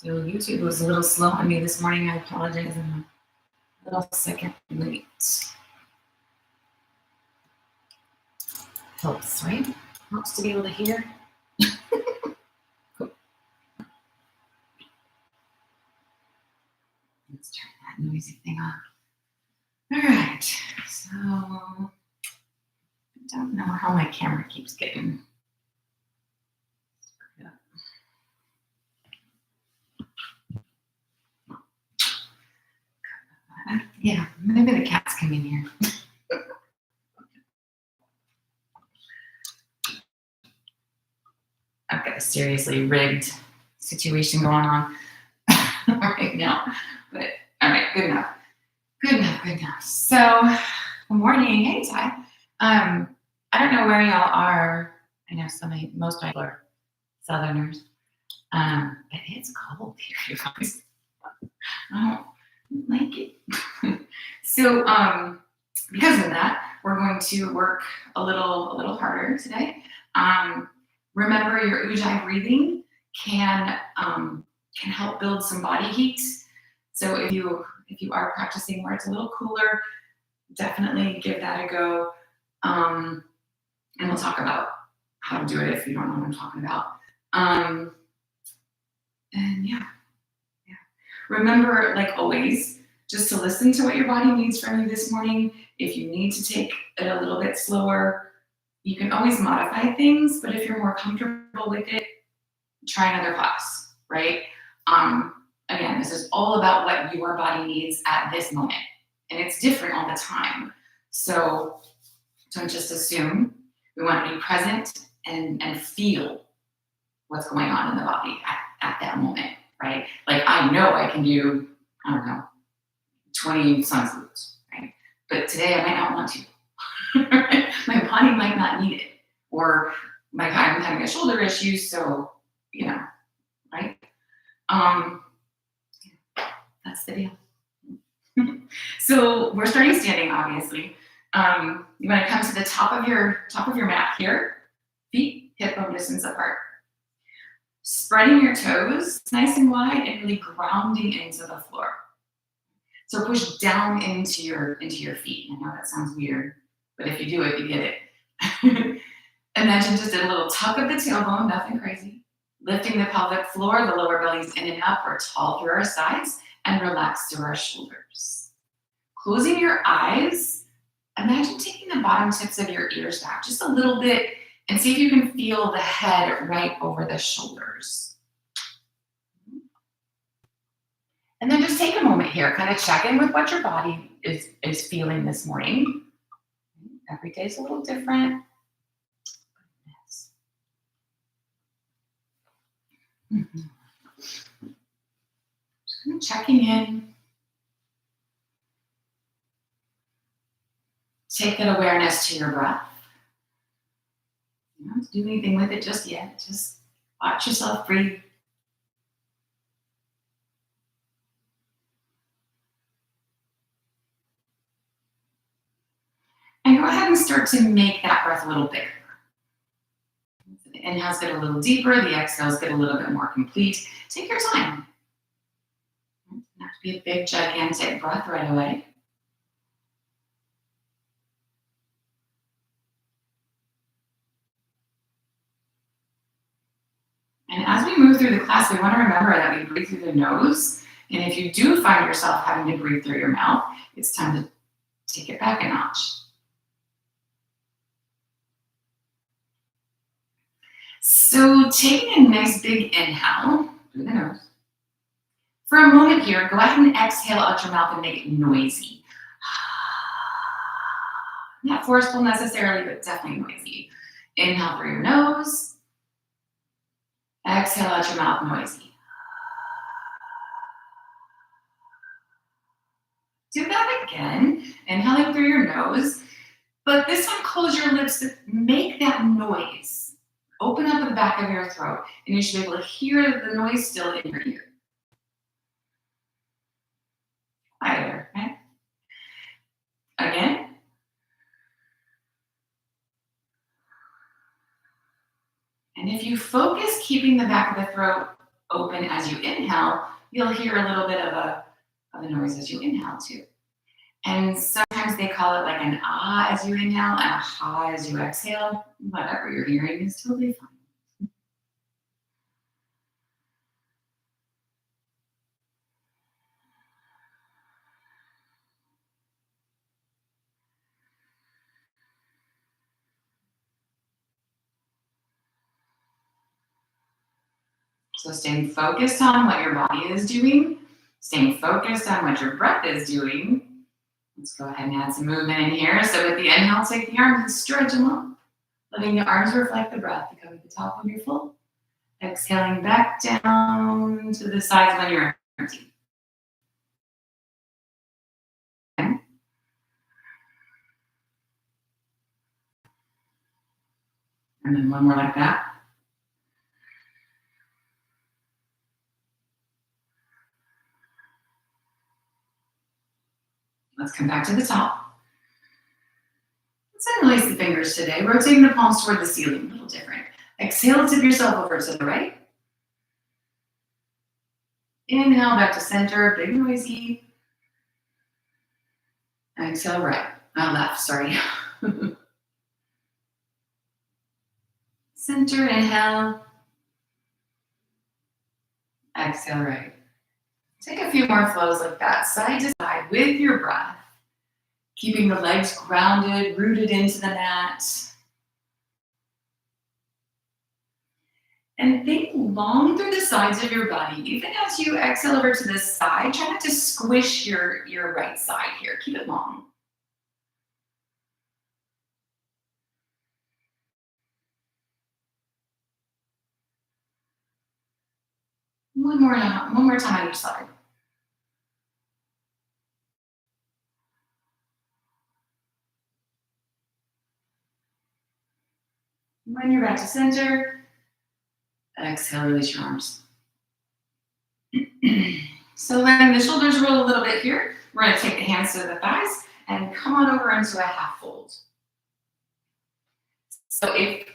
So YouTube was a little slow on me this morning. I apologize. I'm a little second late. Helps, right? Helps to be able to hear. Cool. Let's turn that noisy thing off. All right. So I don't know how my camera keeps getting. Yeah, maybe the cat's coming here. I've got a seriously rigged situation going on right now. But all right, good enough. Good enough. So, good morning. Hey, Ty. I don't know where y'all are. I know most people are Southerners. But it's cold here, you guys. I don't like it. So, because of that, we're going to work a little harder today. Remember, your Ujjayi breathing can help build some body heat. So if you are practicing where it's a little cooler, definitely give that a go. And we'll talk about how to do it if you don't know what I'm talking about. And yeah. Remember, like always, just to listen to what your body needs from you this morning. If you need to take it a little bit slower, you can always modify things, but if you're more comfortable with it, try another class, right? Again, this is all about what your body needs at this moment, and it's different all the time. So don't just assume. We want to be present and feel what's going on in the body at that moment, right? Like I know I can do, 20 sun salutes, right? But today I might not want to. My body might not need it, or I'm having a shoulder issue, so right? That's the deal. So we're starting standing, obviously. You want to come to the top of your mat here, feet hip bone distance apart. Spreading your toes nice and wide and really grounding into the floor. So push down into your feet. I know that sounds weird, but if you do it, you get it. Imagine just a little tuck of the tailbone, nothing crazy. Lifting the pelvic floor, the lower belly's in and up. We're tall through our sides and relaxed through our shoulders. Closing your eyes, imagine taking the bottom tips of your ears back just a little bit and see if you can feel the head right over the shoulders. And then just take a moment here, kind of check in with what your body is feeling this morning. Every day's a little different. Just kind of checking in. Take that awareness to your breath. You don't have to do anything with it just yet. Just watch yourself breathe. And go ahead and start to make that breath a little bigger. The inhales get a little deeper, the exhales get a little bit more complete. Take your time. It doesn't have to be a big, gigantic breath right away. And as we move through the class, we want to remember that we breathe through the nose. And if you do find yourself having to breathe through your mouth, it's time to take it back a notch. So taking a nice big inhale through the nose. For a moment here, go ahead and exhale out your mouth and make it noisy. Not forceful necessarily, but definitely noisy. Inhale through your nose. Exhale out your mouth, noisy. Do that again. Inhaling through your nose. But this time, close your lips to make that noise. Open up the back of your throat, and you should be able to hear the noise still in your ear. Quieter, right? Again. And if you focus keeping the back of the throat open as you inhale, you'll hear a little bit of a noise as you inhale too. And sometimes they call it like an ah as you inhale and a ha as you exhale. Whatever you're hearing is totally fine. So staying focused on what your body is doing, staying focused on what your breath is doing. Let's go ahead and add some movement in here. So with the inhale, take the arms and stretch them up, letting the arms reflect the breath. You come to the top when you're full. Exhaling back down to the sides when you're empty. Okay. And then one more like that. Let's come back to the top. Let's interlace the fingers today, rotating the palms toward the ceiling, a little different. Exhale, tip yourself over to the right. Inhale, back to center, big noisy. Exhale, right. Left, sorry. Center, inhale. Exhale, right. Take a few more flows like that, side to side with your breath. Keeping the legs grounded, rooted into the mat. And think long through the sides of your body. Even as you exhale over to the side, try not to squish your right side here. Keep it long. One more time on each side. When you're back to center, exhale, release your arms. So letting the shoulders roll a little bit here. We're going to take the hands to the thighs and come on over into a half fold. So if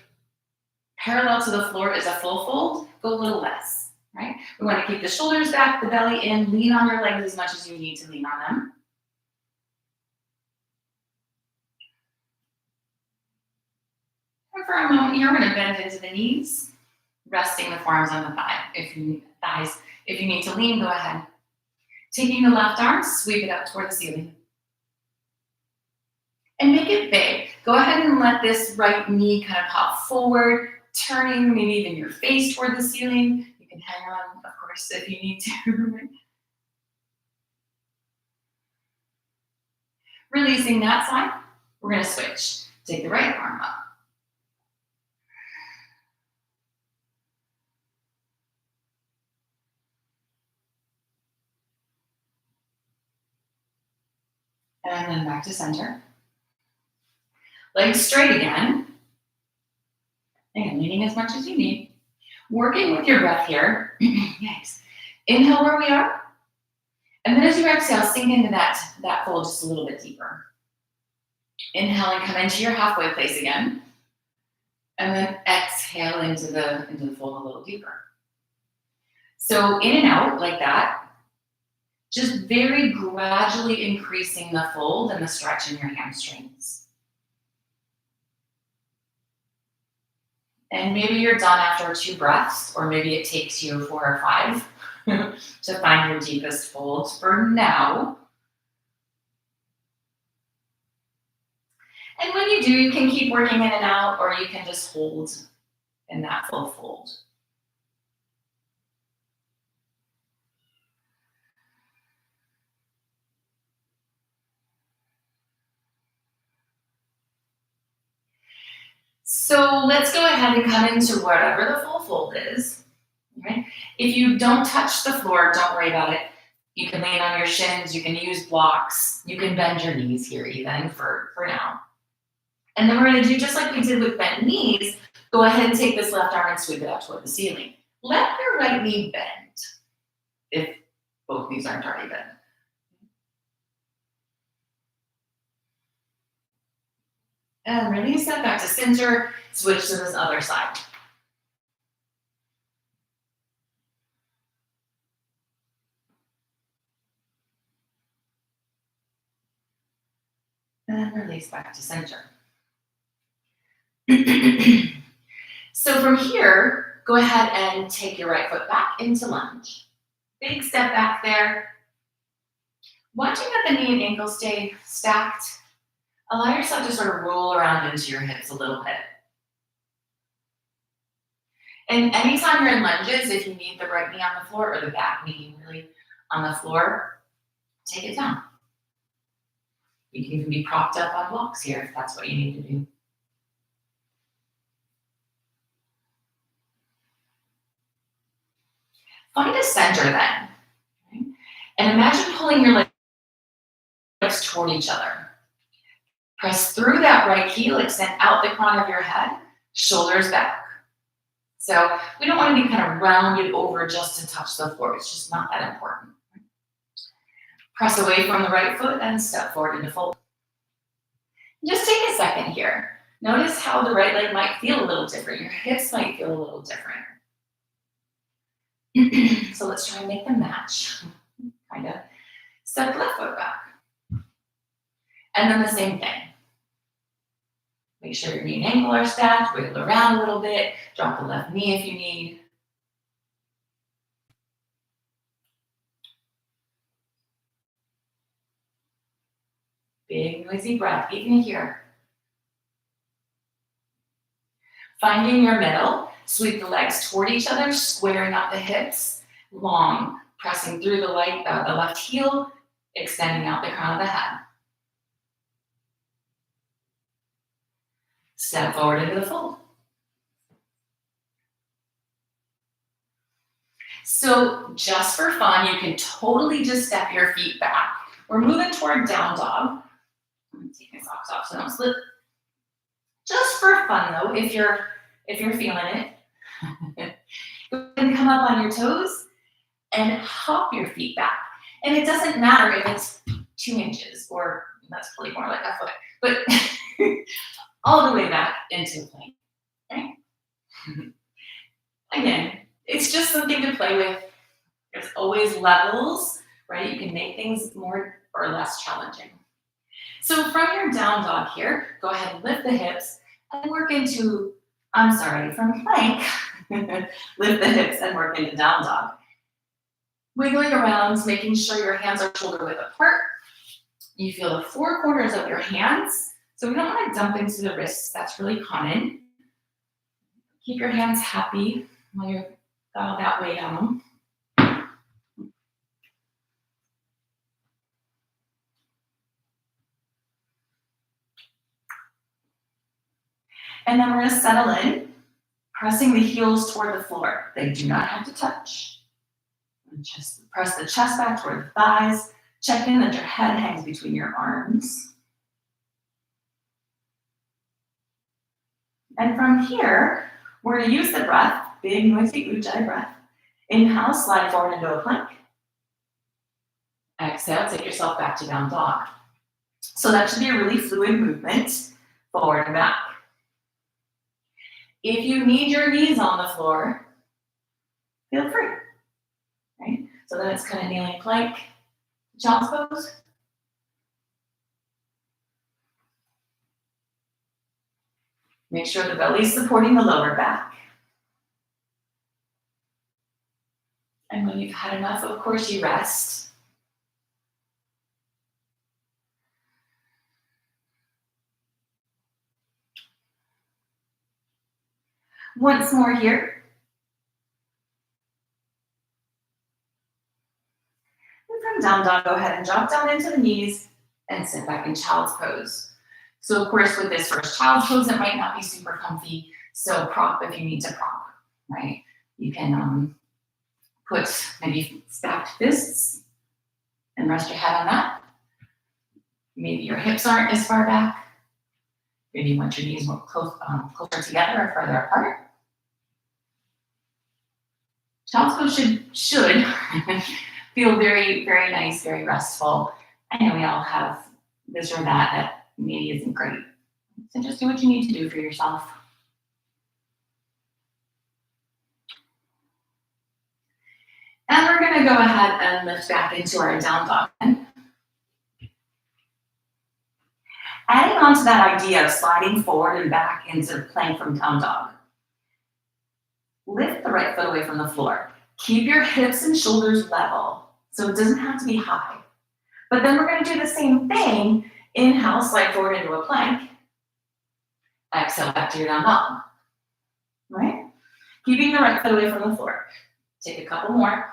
parallel to the floor is a full fold, go a little less, right? We want to keep the shoulders back, the belly in, lean on your legs as much as you need to lean on them. And for a moment here, we're going to bend into the knees, resting the forearms on the thighs. If you need to lean, go ahead. Taking the left arm, sweep it up toward the ceiling. And make it big. Go ahead and let this right knee kind of pop forward, turning maybe even your face toward the ceiling. You can hang on, of course, if you need to. Releasing that side, we're going to switch. Take the right arm up. And then back to center. Legs straight again. Again, leaning as much as you need. Working with your breath here. Nice. Inhale where we are. And then as you exhale, sink into that fold just a little bit deeper. Inhale and come into your halfway place again. And then exhale into the fold a little deeper. So in and out like that. Just very gradually increasing the fold and the stretch in your hamstrings. And maybe you're done after 2 breaths, or maybe it takes you 4 or 5 to find your deepest fold for now. And when you do, you can keep working in and out, or you can just hold in that full fold. So let's go ahead and come into whatever the full fold is. Right? If you don't touch the floor, don't worry about it. You can lean on your shins, you can use blocks, you can bend your knees here even for now. And then we're going to do just like we did with bent knees, go ahead and take this left arm and sweep it out toward the ceiling. Let your right knee bend if both knees aren't already bent. And release that back to center, switch to this other side. And then release back to center. So from here, go ahead and take your right foot back into lunge. Big step back there. Watching that the knee and ankle stay stacked, allow yourself to sort of roll around into your hips a little bit. And anytime you're in lunges, if you need the right knee on the floor or the back knee really on the floor, take it down. You can even be propped up on blocks here if that's what you need to do. Find a center then. Okay? And imagine pulling your legs toward each other. Press through that right heel, extend out the crown of your head, shoulders back. So we don't want to be kind of rounded over just to touch the floor. It's just not that important. Press away from the right foot and step forward into fold. Just take a second here. Notice how the right leg might feel a little different. Your hips might feel a little different. So let's try and make them match. Kind of. Step left foot back. And then the same thing. Make sure your knee and ankle are stacked. Wiggle around a little bit. Drop the left knee if you need. Big noisy breath, even here. Finding your middle, sweep the legs toward each other, squaring up the hips, long, pressing through the left heel, extending out the crown of the head. Step forward into the fold. So just for fun, you can totally just step your feet back. We're moving toward down dog. Let me take my socks off so I don't slip. Just for fun though, if you're feeling it, go ahead and come up on your toes and hop your feet back. And it doesn't matter if it's 2 inches or that's probably more like a foot, but all the way back into the plank. Okay? Again, it's just something to play with. There's always levels, right? You can make things more or less challenging. So from your down dog here, go ahead and lift the hips and work into, from plank, lift the hips and work into down dog. Wiggling around, making sure your hands are shoulder width apart. You feel the 4 corners of your hands. So we don't want to dump into the wrists. That's really common. Keep your hands happy while you've got all that weight on them. And then we're going to settle in, pressing the heels toward the floor. They do not have to touch. And just press the chest back toward the thighs. Check in that your head hangs between your arms. And from here, we're going to use the breath, big noisy ujjayi breath. Inhale, slide forward into a plank. Exhale, take yourself back to down dog. So that should be a really fluid movement, forward and back. If you need your knees on the floor, feel free. Right? So then it's kind of kneeling plank, child's pose. Make sure the belly is supporting the lower back. And when you've had enough, of course, you rest. Once more here. And from down dog, go ahead and drop down into the knees and sit back in child's pose. So of course, with this first child's pose, it might not be super comfy. So prop if you need to prop, right? You can put maybe stacked fists and rest your head on that. Maybe your hips aren't as far back. Maybe you want your knees more closer together or further apart. Child's pose should feel very, very nice, very restful. I know we all have this or that maybe isn't great. So just do what you need to do for yourself. And we're going to go ahead and lift back into our down dog. Adding on to that idea of sliding forward and back into plank from down dog. Lift the right foot away from the floor. Keep your hips and shoulders level, so it doesn't have to be high. But then we're going to do the same thing. Inhale, slide forward into a plank. Exhale, back to your down dog. Right? Keeping the right foot away from the floor. Take a couple more.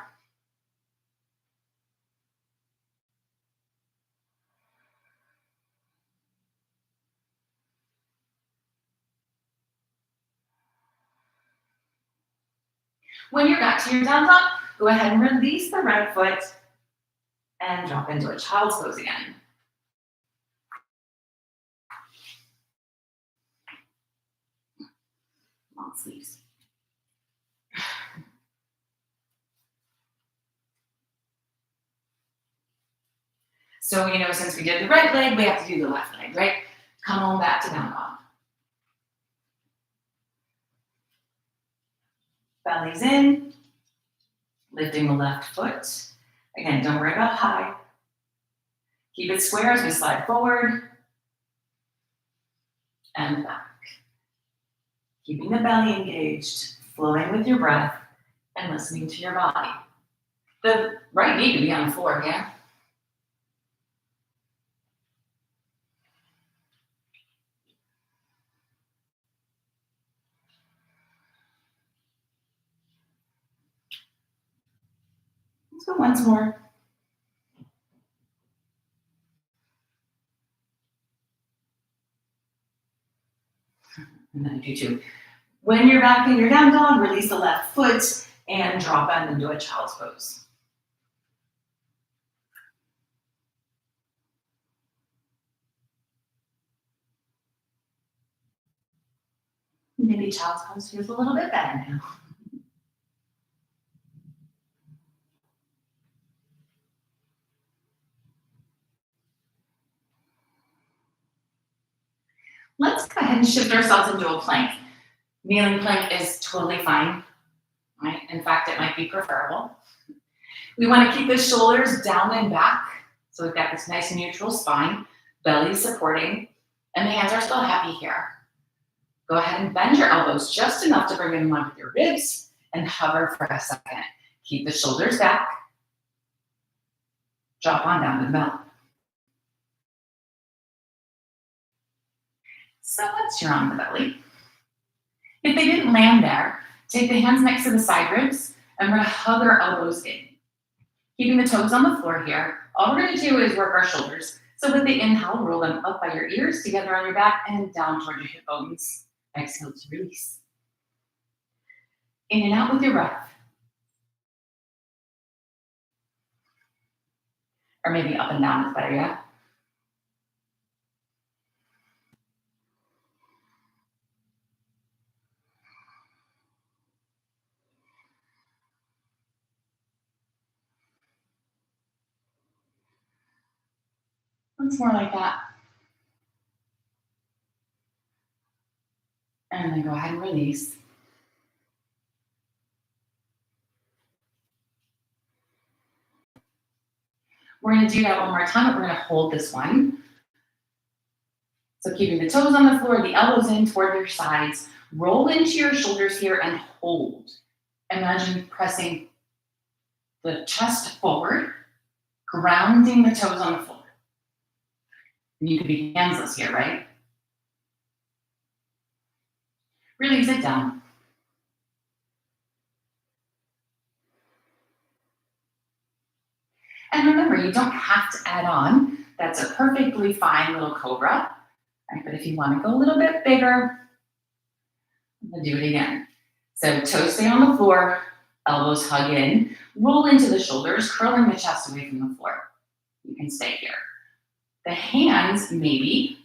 When you're back to your down dog, go ahead and release the right foot and drop into a child's pose again. Long sleeves. So, since we did the right leg, we have to do the left leg, right? Come on back to down dog. Belly's in, lifting the left foot. Again, don't worry about high. Keep it square as we slide forward and back. Keeping the belly engaged, flowing with your breath, and listening to your body. The right knee can be on the floor, yeah? Let's go once more. And then do two. When you're back in your down dog, release the left foot and drop down into a child's pose. Maybe child's pose feels a little bit better now. Let's go ahead and shift ourselves into a plank. Kneeling plank is totally fine, right? In fact, it might be preferable. We want to keep the shoulders down and back. So we've got this nice neutral spine, belly supporting, and the hands are still happy here. Go ahead and bend your elbows just enough to bring them in line with your ribs and hover for a second. Keep the shoulders back. Drop on down to the belly. So once you're on the belly, if they didn't land there, take the hands next to the side ribs and we're going to hug our elbows in. Keeping the toes on the floor here. All we're going to do is work our shoulders. So with the inhale, roll them up by your ears, together on your back, and down toward your hip bones. Exhale to release. In and out with your breath. Or maybe up and down is better, yeah? Once more like that. And then go ahead and release. We're going to do that one more time, but we're going to hold this one. So keeping the toes on the floor, the elbows in toward your sides. Roll into your shoulders here and hold. Imagine pressing the chest forward, grounding the toes on the floor. And you could be handless here, right? Release it down. And remember, you don't have to add on. That's a perfectly fine little cobra. Right? But if you want to go a little bit bigger, I'm going to do it again. So toes stay on the floor, elbows hug in, roll into the shoulders, curling the chest away from the floor. You can stay here. The hands, maybe,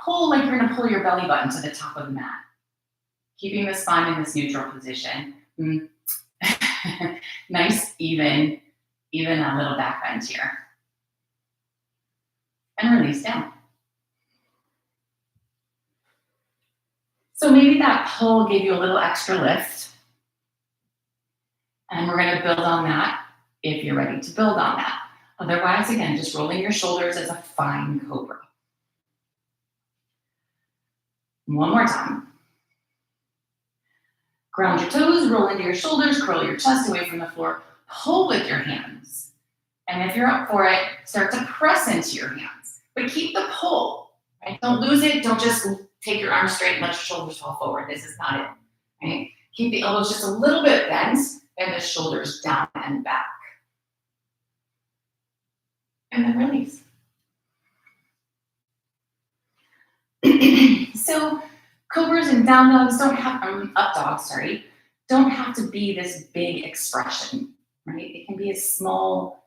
pull like you're going to pull your belly button to the top of the mat. Keeping the spine in this neutral position. Nice, even a little back bend here. And release down. So maybe that pull gave you a little extra lift. And we're going to build on that if you're ready to build on that. Otherwise, again, just rolling your shoulders as a fine cobra. One more time. Ground your toes, roll into your shoulders, curl your chest away from the floor, pull with your hands. And if you're up for it, start to press into your hands. But keep the pull, right? Don't lose it. Don't just take your arms straight and let your shoulders fall forward. This is not it, right? Keep the elbows just a little bit bent and the shoulders down and back. And then release. So cobras and down dogs don't have, up dogs, sorry, don't have to be this big expression, right? It can be as small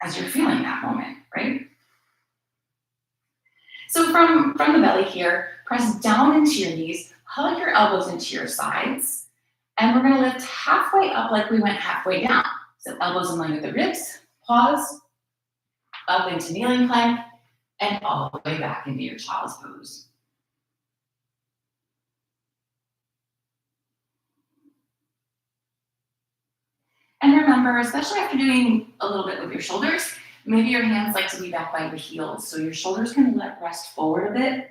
as you're feeling that moment, right? So from the belly here, press down into your knees, hug your elbows into your sides, and we're gonna lift halfway up like we went halfway down. So elbows in line with the ribs, pause, up into kneeling plank, and all the way back into your child's pose. And remember, especially after doing a little bit with your shoulders, maybe your hands like to be back by your heels, so your shoulders can rest forward a bit.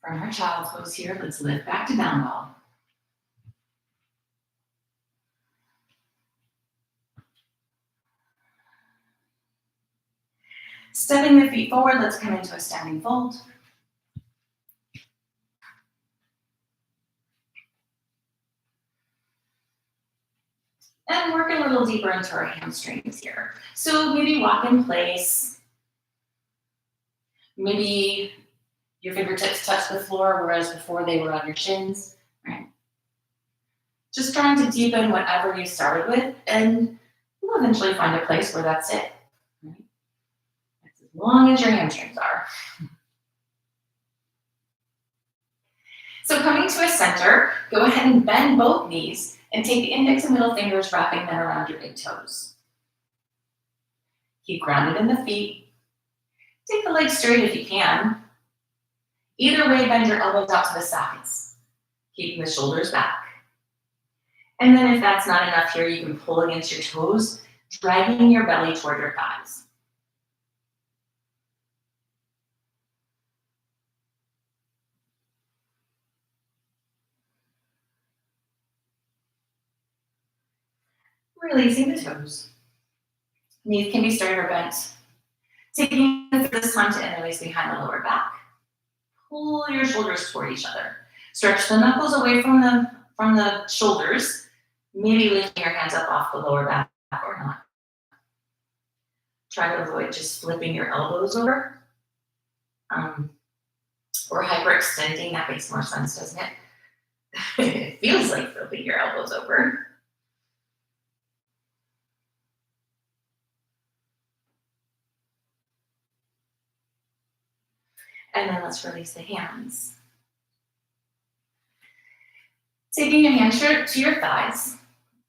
From our child's pose here, let's lift back to down dog. Stepping the feet forward, let's come into a standing fold. And work a little deeper into our hamstrings here. So maybe walk in place. Maybe your fingertips touch the floor, whereas before they were on your shins, right? Just trying to deepen whatever you started with, and you'll eventually find a place where that's it, right? That's as long as your hamstrings are. So coming to a center, go ahead and bend both knees and take the index and middle fingers, wrapping them around your big toes. Keep grounded in the feet. Take the legs straight if you can. Either way, bend your elbows out to the sides, keeping the shoulders back. And then if that's not enough here, you can pull against your toes, dragging your belly toward your thighs. Releasing the toes. Knees can be straight or bent. Taking this time to interlace behind the lower back. Pull your shoulders toward each other. Stretch the knuckles away from the shoulders, maybe lifting your hands up off the lower back or not. Try to avoid just flipping your elbows over or hyperextending. That makes more sense, doesn't it? It feels like flipping your elbows over. And then let's release the hands. Taking your hands to your thighs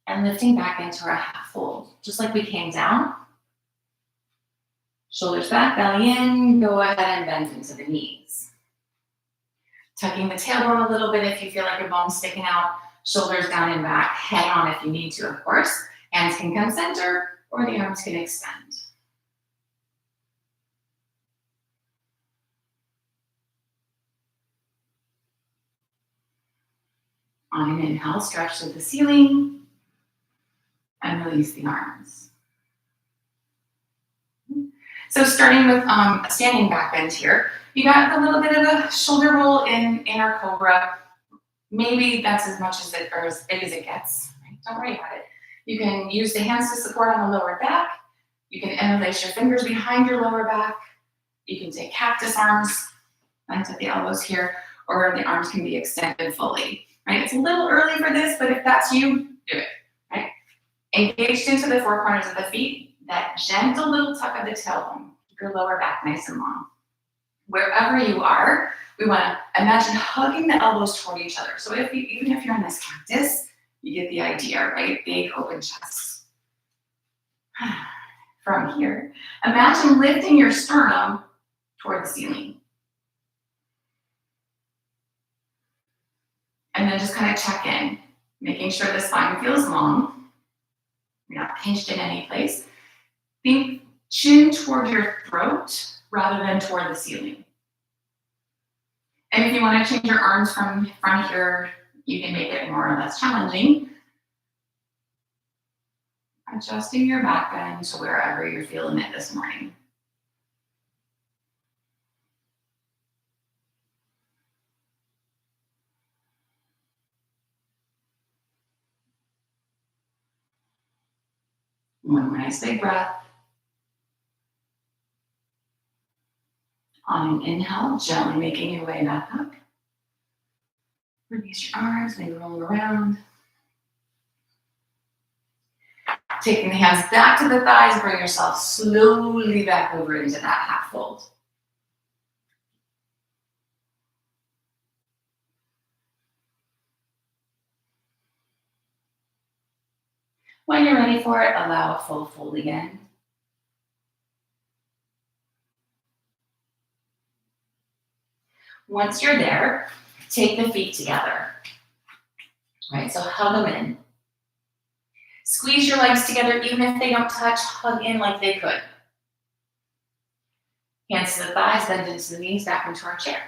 and lifting back into our half fold, just like we came down. Shoulders back, belly in, go ahead and bend into the knees. Tucking the tailbone a little bit if you feel like your bone's sticking out, shoulders down and back, head on if you need to, of course. Hands can come center or the arms can extend. On an inhale, stretch to the ceiling and release the arms. So starting with a standing back bend here, you got a little bit of a shoulder roll in our cobra. Maybe that's as much as it, or as big as it gets. Right? Don't worry about it. You can use the hands to support on the lower back. You can interlace your fingers behind your lower back. You can take cactus arms, bent at the elbows here, or the arms can be extended fully. Right? It's a little early for this, but if that's you, do it. Right? Engaged into the four corners of the feet, that gentle little tuck of the tailbone. Keep your lower back nice and long. Wherever you are, we want to imagine hugging the elbows toward each other. So even if you're in this cactus, you get the idea, right? Big open chest. From here, imagine lifting your sternum toward the ceiling. And then just kind of check in, making sure the spine feels long. You're not pinched in any place. Think chin toward your throat rather than toward the ceiling. And if you want to change your arms from here, you can make it more or less challenging. Adjusting your back bend to wherever you're feeling it this morning. One nice big breath. On an inhale, gently making your way back up. Release your arms, maybe roll around. Taking the hands back to the thighs, bring yourself slowly back over into that half fold. When you're ready for it, allow a full fold again. Once you're there, take the feet together. Right, so hug them in. Squeeze your legs together, even if they don't touch, hug in like they could. Hands to the thighs, bend into the knees, back into our chair.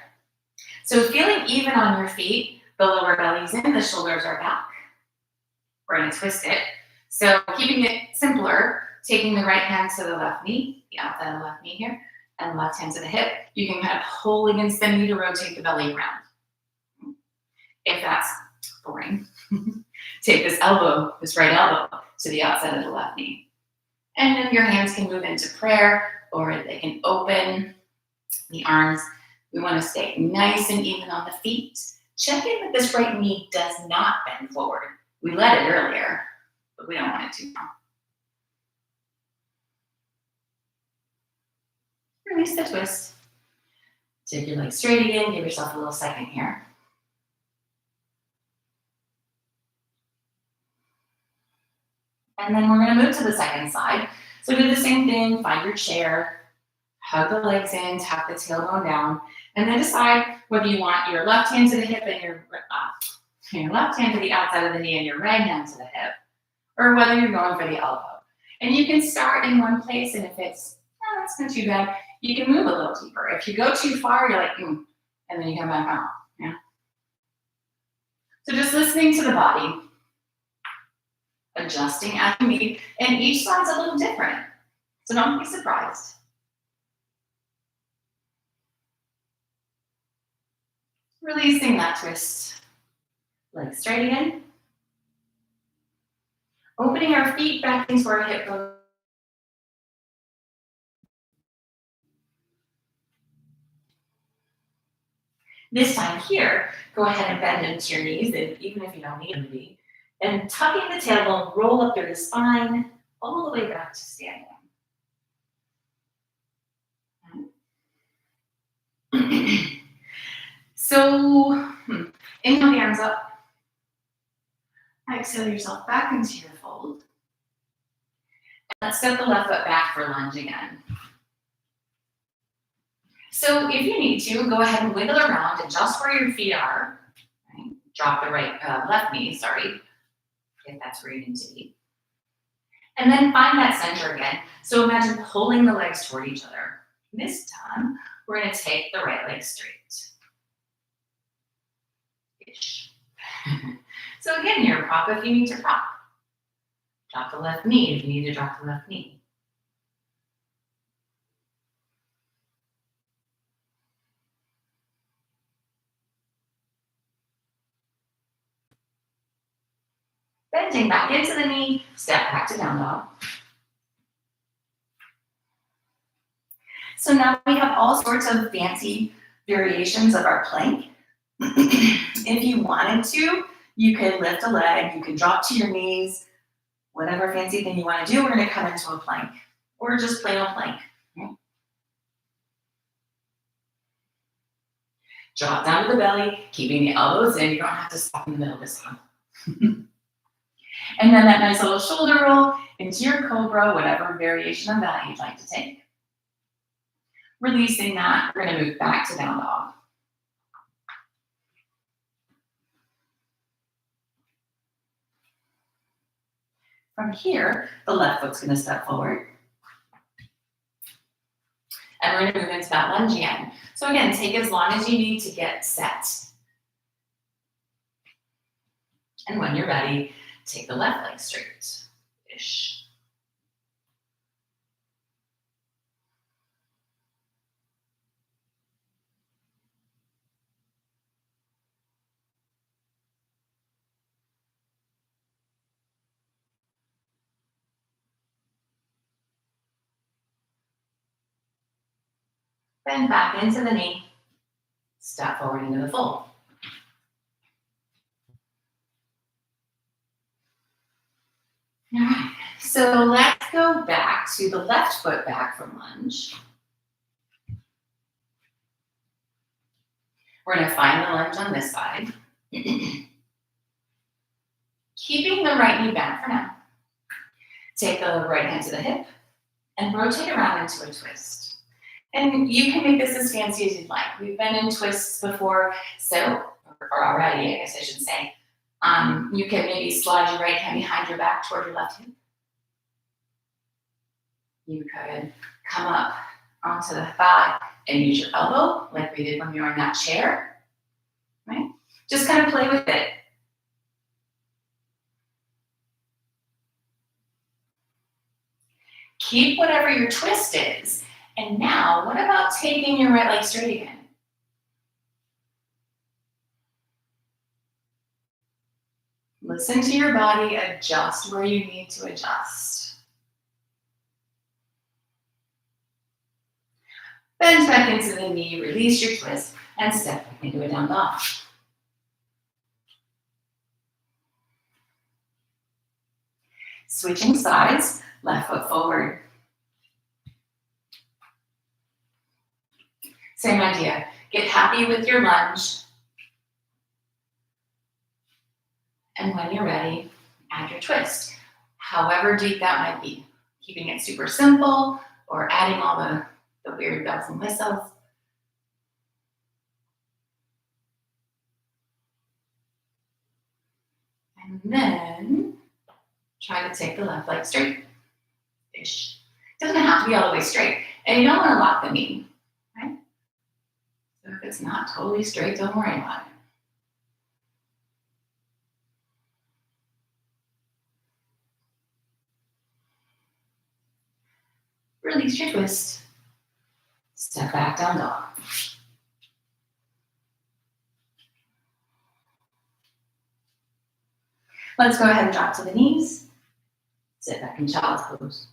So feeling even on your feet, the lower belly's in, the shoulders are back. We're gonna twist it. So keeping it simpler, taking the right hand to the left knee, the outside of the left knee here, and the left hand to the hip. You can kind of pull against the knee to rotate the belly around. If that's boring, take this elbow, this right elbow, to the outside of the left knee. And then your hands can move into prayer, or they can open the arms. We want to stay nice and even on the feet. Check in that this right knee does not bend forward. We let it earlier, but we don't want it to now. Release the twist. Take your legs straight again. Give yourself a little second here. And then we're going to move to the second side. So do the same thing. Find your chair. Hug the legs in. Tap the tailbone down. And then decide whether you want your left hand to the hip and your left hand to the outside of the knee and your right hand to the hip. Or whether you're going for the elbow. And you can start in one place, and if it's, that's not too bad, you can move a little deeper. If you go too far, you're like, and then you come back out. Yeah. So just listening to the body, adjusting as you need, and each side's a little different. So don't be surprised. Releasing that twist. Legs straight again. Opening our feet back into our hip bone. This time here, go ahead and bend into your knees, and even if you don't need them to be. And tucking the tailbone, roll up through the spine, all the way back to standing. So, inhale the arms up. Exhale yourself back into your fold. And let's step the left foot back for lunge again. So if you need to, go ahead and wiggle around, adjust where your feet are. Right? Drop the left knee, if that's where you need to be. And then find that center again. So imagine pulling the legs toward each other. This time, we're going to take the right leg straight. Ish. So again, you're a prop if you need to prop. Drop the left knee if you need to drop the left knee. Bending back into the knee, step back to down dog. So now we have all sorts of fancy variations of our plank. If you wanted to, you could lift a leg, you can drop to your knees, whatever fancy thing you want to do, we're going to come into a plank, or just plain old plank. Okay. Drop down to the belly, keeping the elbows in. You don't have to stop in the middle this time. And then that nice little shoulder roll into your cobra, whatever variation of that you'd like to take. Releasing that, we're going to move back to down dog. From here, the left foot's gonna step forward. And we're gonna move into that lunge again. So again, take as long as you need to get set. And when you're ready, take the left leg straight-ish. Bend back into the knee. Step forward into the fold. All right, so let's go back to the left foot back from lunge. We're gonna find the lunge on this side. Keeping the right knee bent for now. Take the right hand to the hip and rotate around into a twist. And you can make this as fancy as you'd like. We've been in twists before, or already, I guess I should say. You can maybe slide your right hand behind your back toward your left hip. You could come up onto the thigh and use your elbow like we did when we were in that chair, right? Just kind of play with it. Keep whatever your twist is. And now, what about taking your right leg straight again? Listen to your body, adjust where you need to adjust. Bend back into the knee, release your twist, and step back into a down dog. Switching sides, left foot forward. Same idea. Get happy with your lunge. And when you're ready, add your twist. However deep that might be. Keeping it super simple or adding all the weird bells and whistles. And then try to take the left leg straight-ish. Doesn't have to be all the way straight. And you don't want to lock the knee, right? So if it's not totally straight, don't worry about it. Release your twist. Step back, down dog. Let's go ahead and drop to the knees. Sit back in child's pose.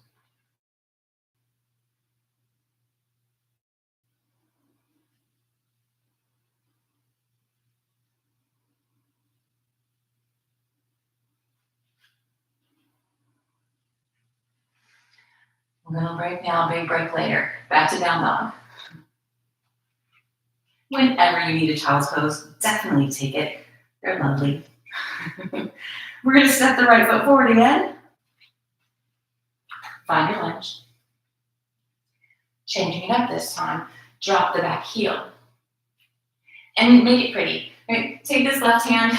Little break now, big break later. Back to down dog. Whenever you need a child's pose, definitely take it. They're lovely. We're going to step the right foot forward again. Find your lunge. Changing it up this time. Drop the back heel. And make it pretty. Right? Take this left hand,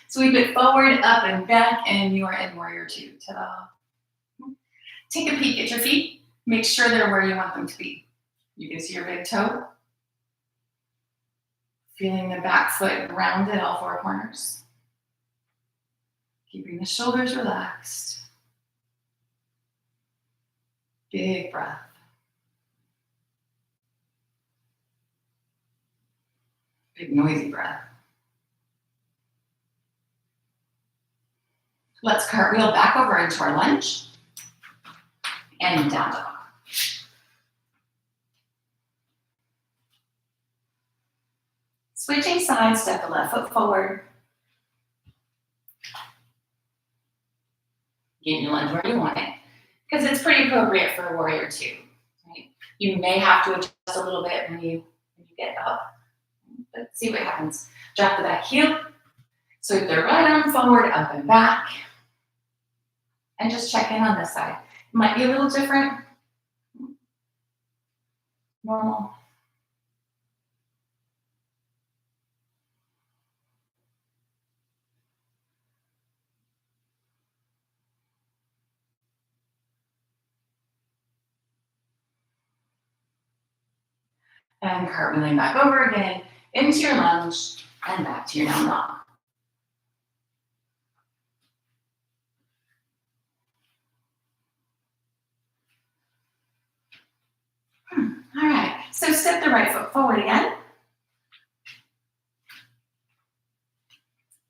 sweep it forward, up and back, and you are in warrior two. Ta-da. Take a peek at your feet. Make sure they're where you want them to be. You can see your big toe. Feeling the back foot rounded all four corners. Keeping the shoulders relaxed. Big breath. Big noisy breath. Let's cartwheel back over into our lunge. And down dog. Switching sides, step the left foot forward. Get your lunge where you want it, because it's pretty appropriate for a warrior two. Right? You may have to adjust a little bit when you get up, but see what happens. Drop the back heel, sweep the right arm forward, up and back, and just check in on this side. It might be a little different. Normal. And cartwheeling back over again into your lunge and back to your down dog. All right, so step the right foot forward again.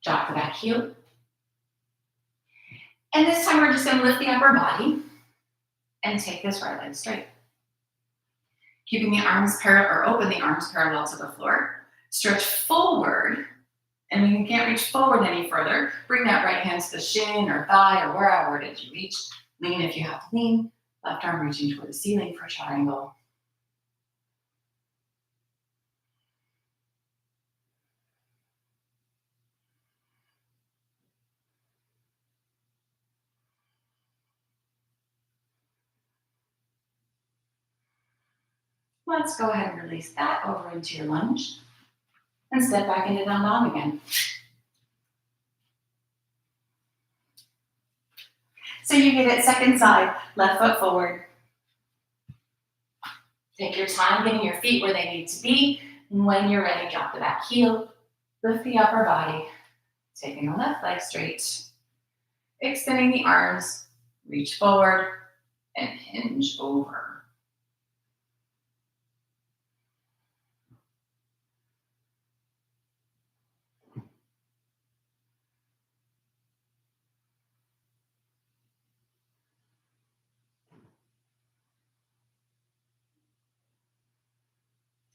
Drop the back heel. And this time we're just going to lift the upper body and take this right leg straight. Keeping the arms parallel, or open the arms parallel to the floor. Stretch forward, and when you can't reach forward any further, bring that right hand to the shin or thigh or wherever it is you reach. Lean if you have to lean. Left arm reaching toward the ceiling for a triangle. Let's go ahead and release that over into your lunge and step back into down dog again. So you get it second side, left foot forward. Take your time getting your feet where they need to be. And when you're ready, drop the back heel, lift the upper body, taking the left leg straight, extending the arms, reach forward, and hinge over.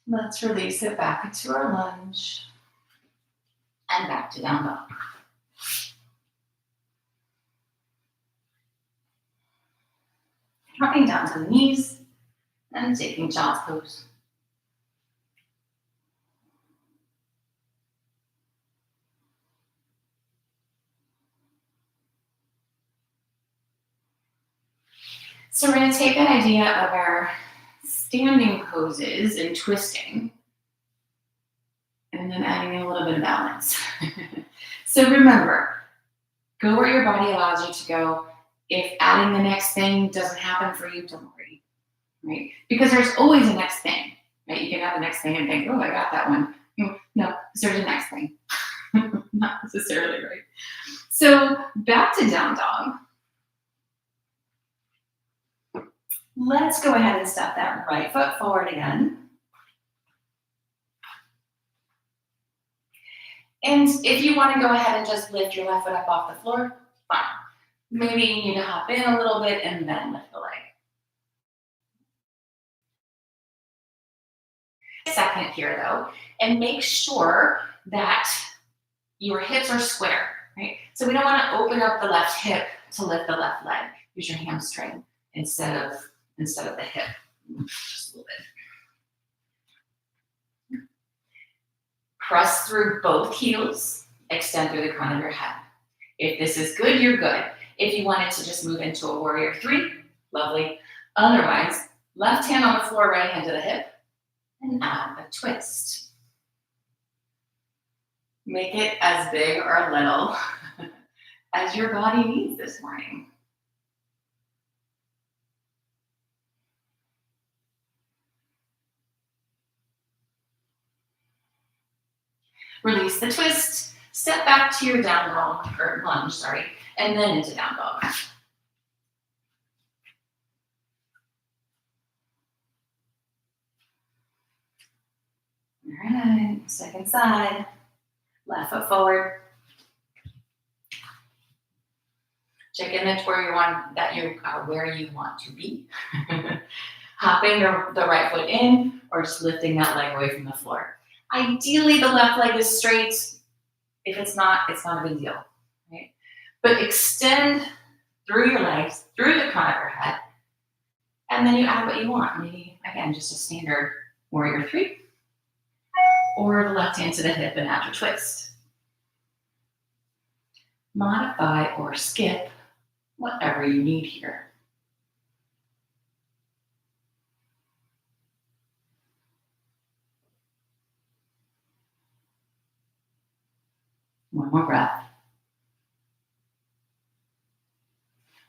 Let's release it back into our lunge and back to down dog. Dropping down to the knees and taking child's pose. So we're going to take that idea of our standing poses and twisting, and then adding a little bit of balance. So remember, go where your body allows you to go. If adding the next thing doesn't happen for you, don't worry, right? Because there's always a next thing, right? You can have the next thing and think, oh, I got that one. No, because there's a next thing. Not necessarily, right? So back to down dog. Let's go ahead and step that right foot forward again. And if you want to go ahead and just lift your left foot up off the floor, fine. Maybe you need to hop in a little bit and then lift the leg. Second here though, and make sure that your hips are square, right? So we don't want to open up the left hip to lift the left leg. Use your hamstring instead of the hip. Just a little bit. Press through both heels, extend through the crown of your head. If this is good, you're good. If you wanted to just move into a warrior three, lovely. Otherwise, left hand on the floor, right hand to the hip, and add a twist. Make it as big or little as your body needs this morning. Release the twist, step back to your down dog, or lunge, sorry, and then into down dog. All right, second side, left foot forward. Check in that's where you want where you want to be. Hopping the right foot in, or just lifting that leg away from the floor. Ideally, the left leg is straight. If it's not a big deal, right? But extend through your legs, through the crown of your head, and then you add what you want. Maybe, again, just a standard warrior three, or the left hand to the hip and add your twist. Modify or skip whatever you need here. One more breath.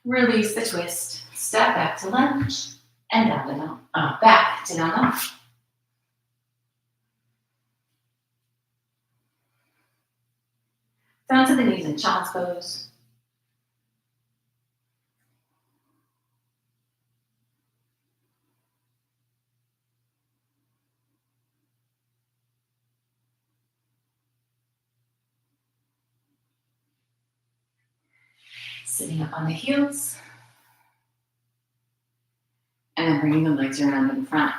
Release the twist. Step back to lunge and down to down, back to down dog. Down to the knees in child's pose. Sitting up on the heels. And then bringing the legs around in front.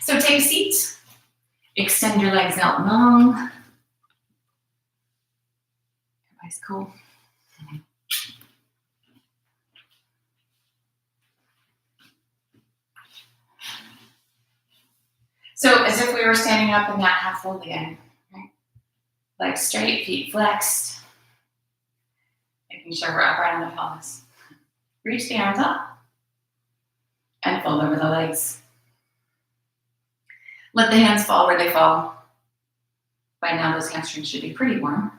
So take a seat. Extend your legs out long. Everybody's cool. So as if we were standing up in that half fold again, right? Legs straight, feet flexed. Making sure we're upright on the pelvis. Reach the arms up and fold over the legs. Let the hands fall where they fall. By now, those hamstrings should be pretty warm.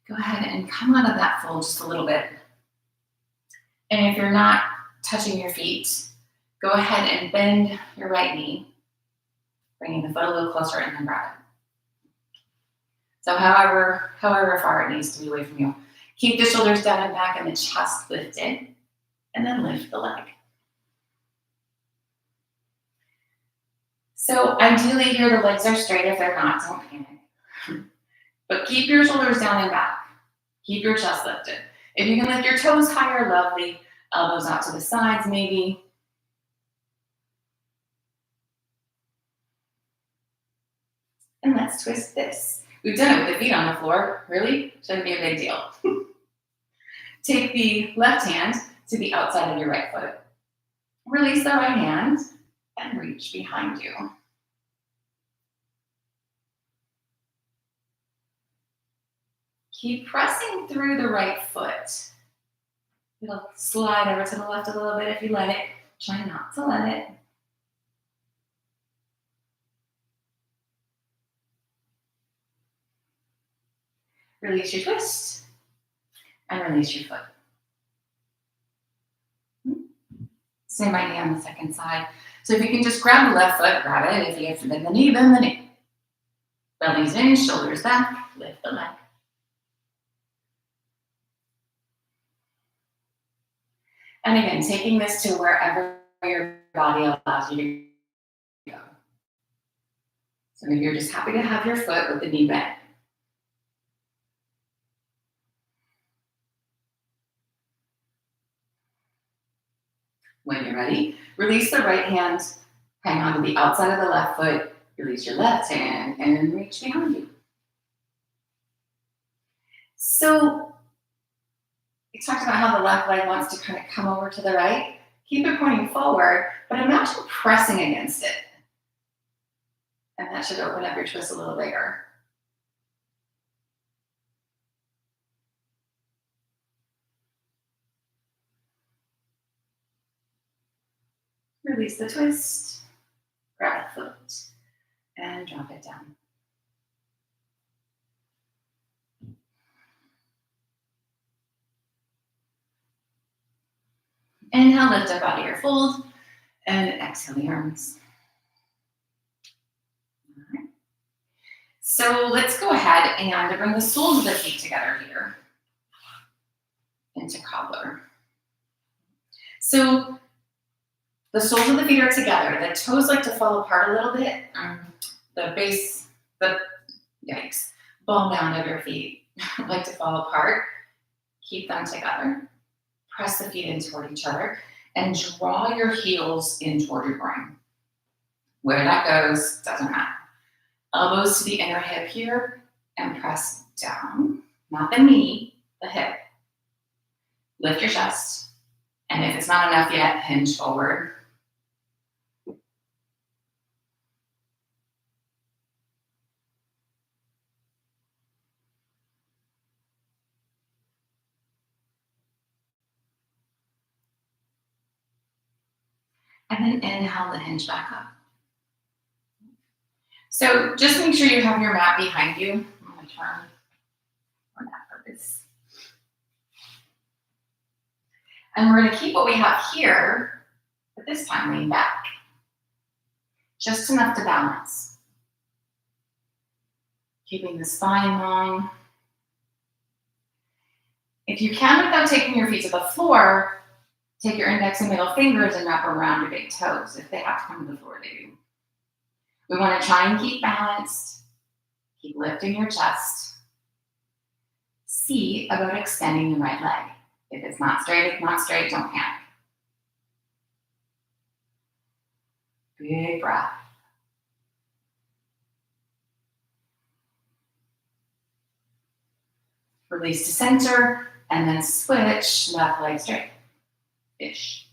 Go ahead and come out of that fold just a little bit. And if you're not touching your feet, go ahead and bend your right knee, bringing the foot a little closer and then grab it. So however far it needs to be away from you. Keep the shoulders down and back and the chest lifted, and then lift the leg. So ideally here the legs are straight. If they're not, don't panic. But keep your shoulders down and back. Keep your chest lifted. If you can lift your toes higher, lovely. Elbows out to the sides, maybe. And let's twist this. We've done it with the feet on the floor. Really? Shouldn't be a big deal. Take the left hand to the outside of your right foot. Release the right hand and reach behind you. Keep pressing through the right foot. It'll slide over to the left a little bit if you let it. Try not to let it. Release your twist and release your foot. Same idea on the second side. So if you can just grab the left foot, grab it. If you have to bend the knee, bend the knee. Belly's in, shoulders back, lift the leg. And again, taking this to wherever your body allows you to go. So maybe you're just happy to have your foot with the knee bent. When you're ready, release the right hand, hang on to the outside of the left foot, release your left hand, and reach behind you. So we talked about how the left leg wants to kind of come over to the right. Keep it pointing forward, but imagine pressing against it. And that should open up your twist a little bigger. Release the twist, grab the foot, and drop it down. Inhale, lift up out of your fold, and exhale the arms. All right. So let's go ahead and bring the soles of the feet together here into cobbler. So the soles of the feet are together. The toes like to fall apart a little bit. The base, bone down of your feet like to fall apart. Keep them together. Press the feet in toward each other and draw your heels in toward your groin. Where that goes, doesn't matter. Elbows to the inner hip here and press down. Not the knee, the hip. Lift your chest. And if it's not enough yet, hinge forward. And then inhale the hinge back up. So just make sure you have your mat behind you. I'm going to turn And we're gonna keep what we have here, but this time lean back. Just enough to balance. Keeping the spine long. If you can, without taking your feet to the floor, take your index and middle fingers and wrap around your big toes. If they have to come to the floor, they do. We want to try and keep balanced. Keep lifting your chest. See about extending the right leg. If it's not straight, don't panic. Big breath. Release to center, and then switch left leg straight. Fish.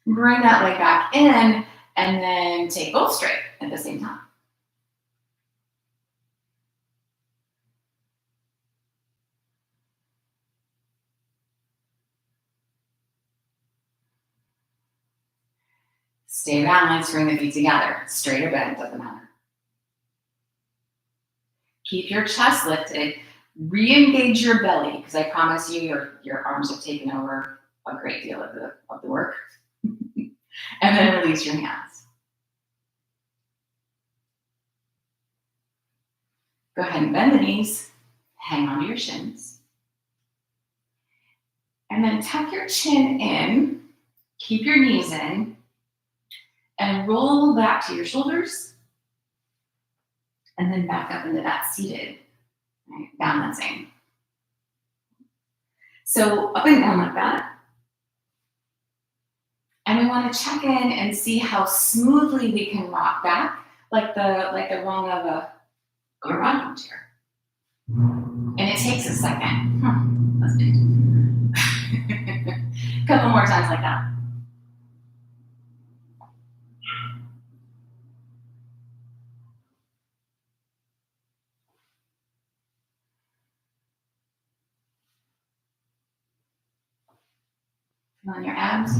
Bring that leg back in, and then take both straight at the same time. Stay balanced, bring the feet together. Straight or bent, doesn't matter. Keep your chest lifted. Re-engage your belly, because I promise you, your arms have taken over a great deal of the work. And then release your hands. Go ahead and bend the knees. Hang on to your shins. And then tuck your chin in. Keep your knees in. And roll back to your shoulders. And then back up into that seated, right? Balancing. So up and down like that. And we want to check in and see how smoothly we can rock back, like the rung of a rocking chair. And it takes a second. That's big. A couple more times like that. Feel on your abs.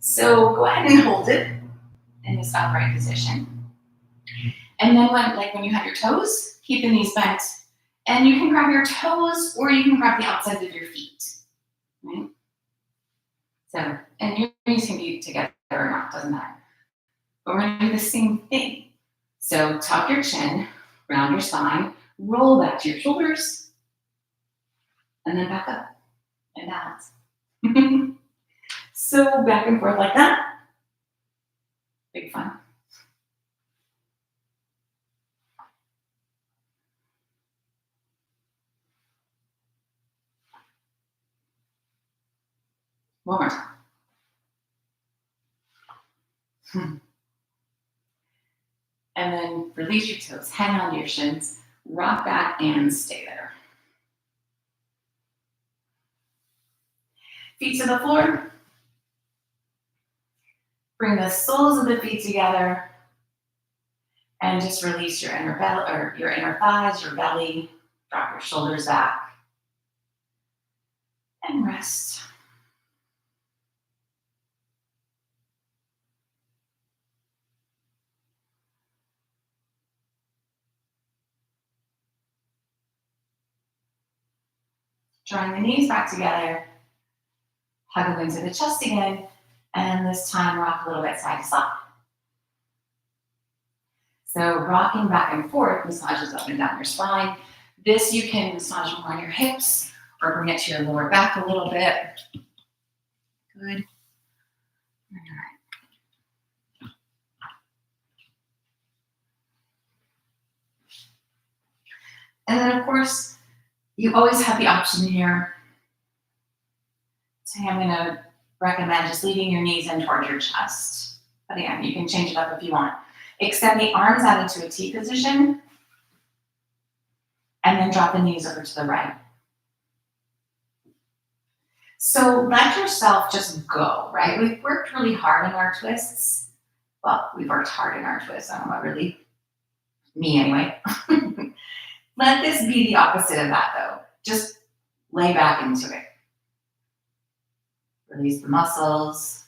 So go ahead and hold it in this upright position. And then when you have your toes, keep the knees bent. And you can grab your toes or you can grab the outsides of your feet. Right? So, and your knees can be together or not, doesn't matter. But we're gonna do the same thing. So tuck your chin, round your spine, roll back to your shoulders, and then back up and balance. So back and forth like that. Big fun. One more time. And then release your toes, hang on to your shins, rock back and stay there. Feet to the floor. Bring the soles of the feet together and just release your inner belly or your inner thighs, your belly. Drop your shoulders back and rest. Drawing the knees back together, hug into the chest again, and this time rock a little bit side to side. So rocking back and forth massages up and down your spine. This you can massage more on your hips or bring it to your lower back a little bit. Good. All right. And then of course, you always have the option here. Today I'm going to recommend just leaving your knees in towards your chest. But again, you can change it up if you want. Extend the arms out into a T position. And then drop the knees over to the right. So let yourself just go, right? We've worked really hard in our twists. Well, we've worked hard in our twists. I don't know about really. Me anyway. Let this be the opposite of that though. Just lay back into it. Release the muscles.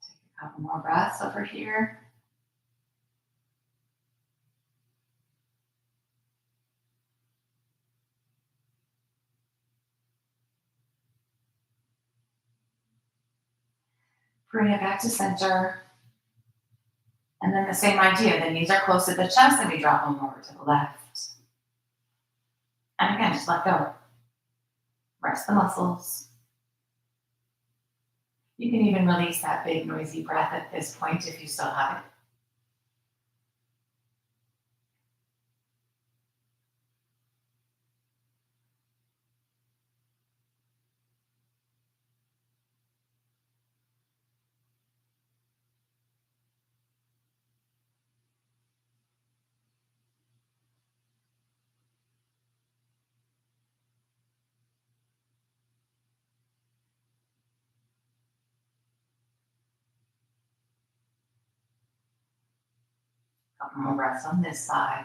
Take a couple more breaths over here. Bring it back to center. And then the same idea. The knees are close to the chest and we drop them over to the left. And again, just let go. Rest the muscles. You can even release that big noisy breath at this point if you still have it. Couple more breaths on this side.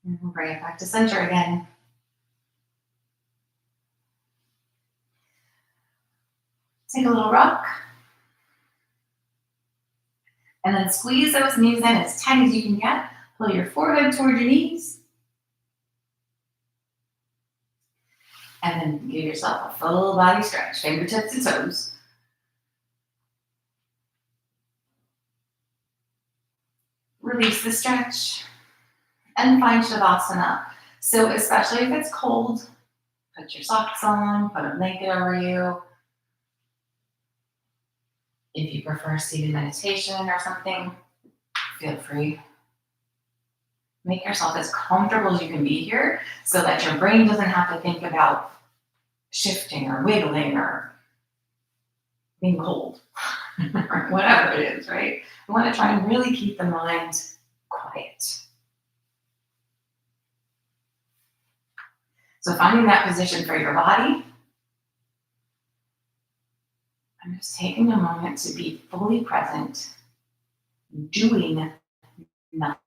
And we'll bring it back to center again. Take a little rock. And then squeeze those knees in as tight as you can get. Pull your forehead toward your knees. And then give yourself a full body stretch, fingertips to toes. Release the stretch and find Shavasana. So especially if it's cold, put your socks on, put a blanket over you. If you prefer seated meditation or something, feel free. Make yourself as comfortable as you can be here so that your brain doesn't have to think about shifting or wiggling or being cold or whatever it is, right? You want to try and really keep the mind quiet. So finding that position for your body, I'm just taking a moment to be fully present, doing nothing.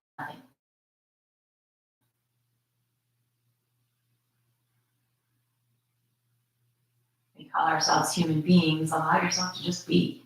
We call ourselves human beings. Allow yourself to just be.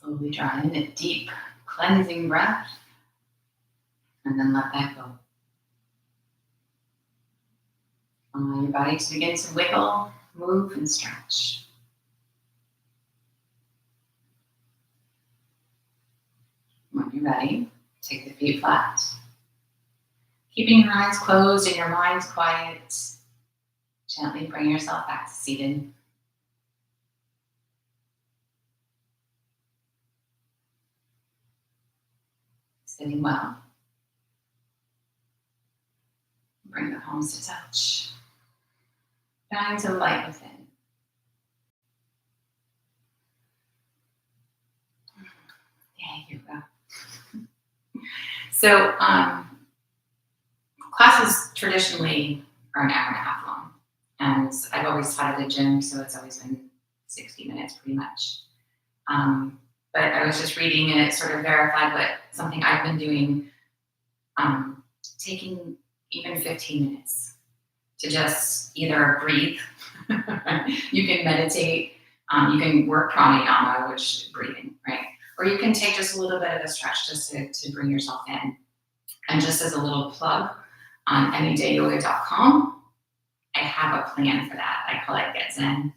Slowly draw in a deep cleansing breath and then let that go. Allow your body to begin to wiggle, move, and stretch. When you're ready, take the feet flat. Keeping your eyes closed and your mind quiet, gently bring yourself back to seated. Sitting well. Bring the palms to touch. Bowing to the light within. Yeah, here we go. So, classes traditionally are an hour and a half long. And I've always taught at a gym, so it's always been 60 minutes pretty much. But I was just reading and it sort of verified what something I've been doing, taking even 15 minutes to just either breathe. You can meditate, you can work pranayama, which is breathing, right? Or you can take just a little bit of a stretch just to bring yourself in. And just as a little plug, on anydayyoga.com, I have a plan for that. I call it Get Zen.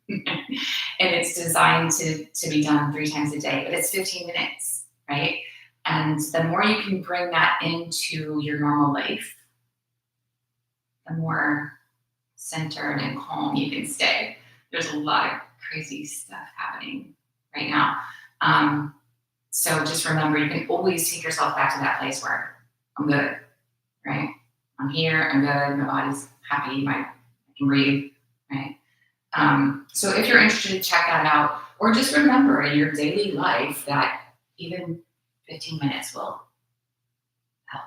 And it's designed to be done 3 times a day, but it's 15 minutes, right? And the more you can bring that into your normal life, the more centered and calm you can stay. There's a lot of crazy stuff happening right now. So just remember, you can always take yourself back to that place where I'm good, right? I'm here, I'm good, my body's happy, I can breathe, right? So if you're interested, check that out. Or just remember in your daily life that even 15 minutes will help.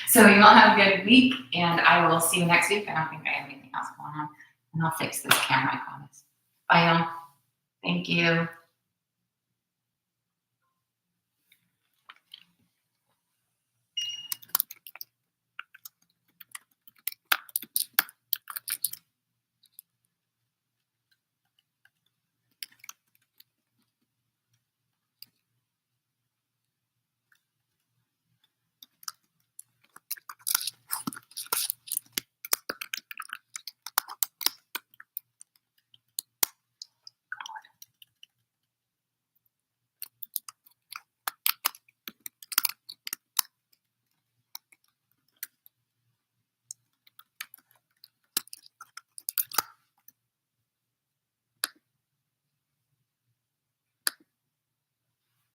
So you all have a good week, and I will see you next week. I don't think I have anything else going on. And I'll fix this camera, I promise. Bye, y'all. Thank you.